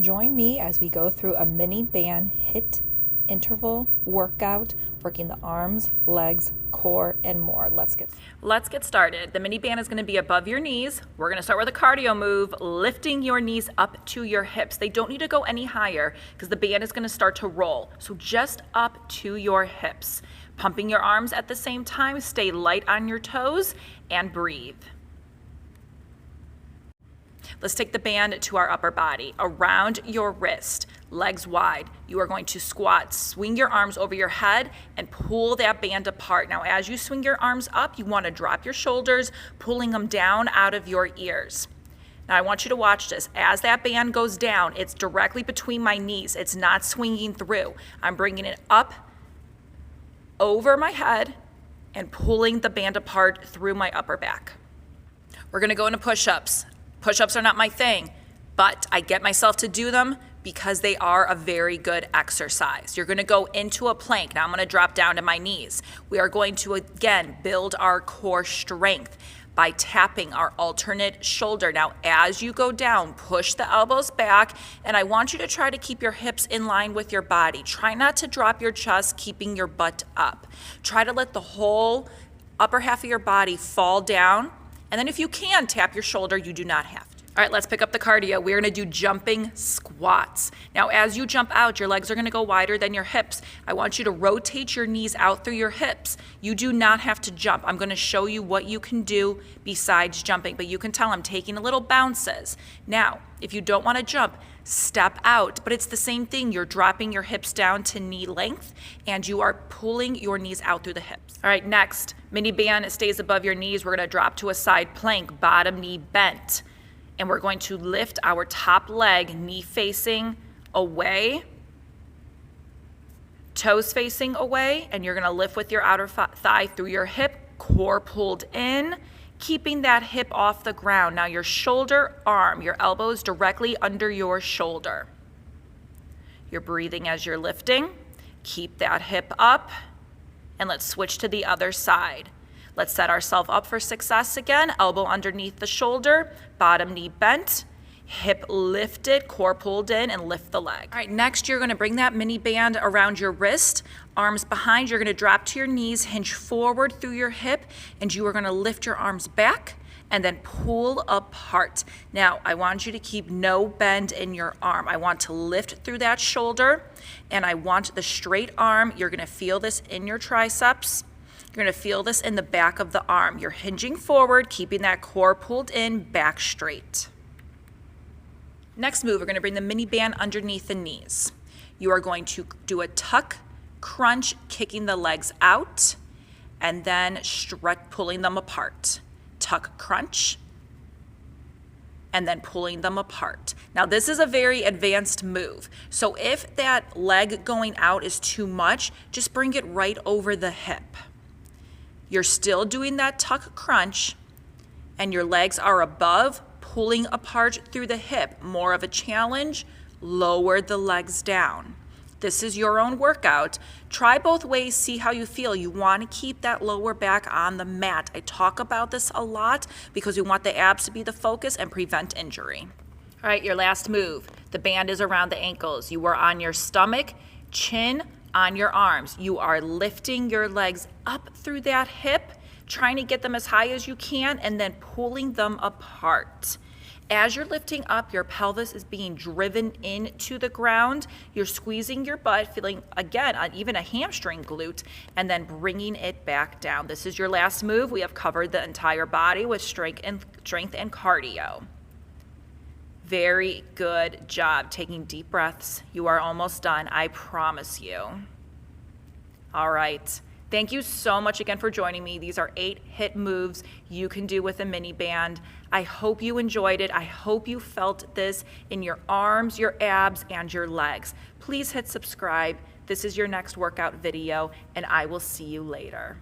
Join me as we go through a mini band HIIT interval workout, working the arms, legs, core, and more. Let's get started. The mini band is going to be above your knees. We're going to start with a cardio move, lifting your knees up to your hips. They don't need to go any higher because the band is going to start to roll. So just up to your hips. Pumping your arms at the same time. Stay light on your toes and breathe. Let's take the band to our upper body, around your wrist, legs wide. You are going to squat, swing your arms over your head and pull that band apart. Now, as you swing your arms up, you want to drop your shoulders, pulling them down out of your ears. Now, I want you to watch this. As that band goes down, it's directly between my knees. It's not swinging through. I'm bringing it up over my head and pulling the band apart through my upper back. We're going to go into push-ups. Push-ups are not my thing, but I get myself to do them because they are a very good exercise. You're gonna go into a plank. Now I'm gonna drop down to my knees. We are going to, again, build our core strength by tapping our alternate shoulder. Now, as you go down, push the elbows back, and I want you to try to keep your hips in line with your body. Try not to drop your chest, keeping your butt up. Try to let the whole upper half of your body fall down. And then if you can, tap your shoulder. You do not have to. All right, let's pick up the cardio. We're gonna do jumping squats. Now, as you jump out, your legs are gonna go wider than your hips. I want you to rotate your knees out through your hips. You do not have to jump. I'm gonna show you what you can do besides jumping, but you can tell I'm taking a little bounces. Now, if you don't wanna jump, step out, but it's the same thing. You're dropping your hips down to knee length and you are pulling your knees out through the hips. All right, next, mini band stays above your knees. We're gonna drop to a side plank, bottom knee bent. And we're going to lift our top leg, knee facing away, toes facing away, and you're gonna lift with your outer thigh through your hip, core pulled in, keeping that hip off the ground. Now your shoulder, arm, your elbows directly under your shoulder. You're breathing as you're lifting. Keep that hip up, and let's switch to the other side. Let's set ourselves up for success again. Elbow underneath the shoulder, bottom knee bent, hip lifted, core pulled in, and lift the leg. All right, next you're gonna bring that mini band around your wrist, arms behind. You're gonna drop to your knees, hinge forward through your hip, and you are gonna lift your arms back and then pull apart. Now, I want you to keep no bend in your arm. I want to lift through that shoulder, and I want the straight arm. You're gonna feel this in your triceps. You're gonna feel this in the back of the arm. You're hinging forward, keeping that core pulled in, back straight. Next move, we're gonna bring the mini band underneath the knees. You are going to do a tuck, crunch, kicking the legs out, and then pulling them apart. Tuck, crunch, and then pulling them apart. Now this is a very advanced move. So if that leg going out is too much, just bring it right over the hip. You're still doing that tuck crunch, and your legs are above, pulling apart through the hip. More of a challenge, lower the legs down. This is your own workout. Try both ways, see how you feel. You want to keep that lower back on the mat. I talk about this a lot because we want the abs to be the focus and prevent injury. All right, your last move. The band is around the ankles. You are on your stomach, chin on your arms. You are lifting your legs up through that hip, trying to get them as high as you can, and then pulling them apart. As you're lifting up, your pelvis is being driven into the ground. You're squeezing your butt, feeling, again, even a hamstring glute, and then bringing it back down. This is your last move. We have covered the entire body with strength and cardio. Very good job taking deep breaths. You are almost done, I promise you. All right. Thank you so much again for joining me. These are 8 HIIT moves you can do with a mini band. I hope you enjoyed it. I hope you felt this in your arms, your abs, and your legs. Please hit subscribe. This is your next workout video, and I will see you later.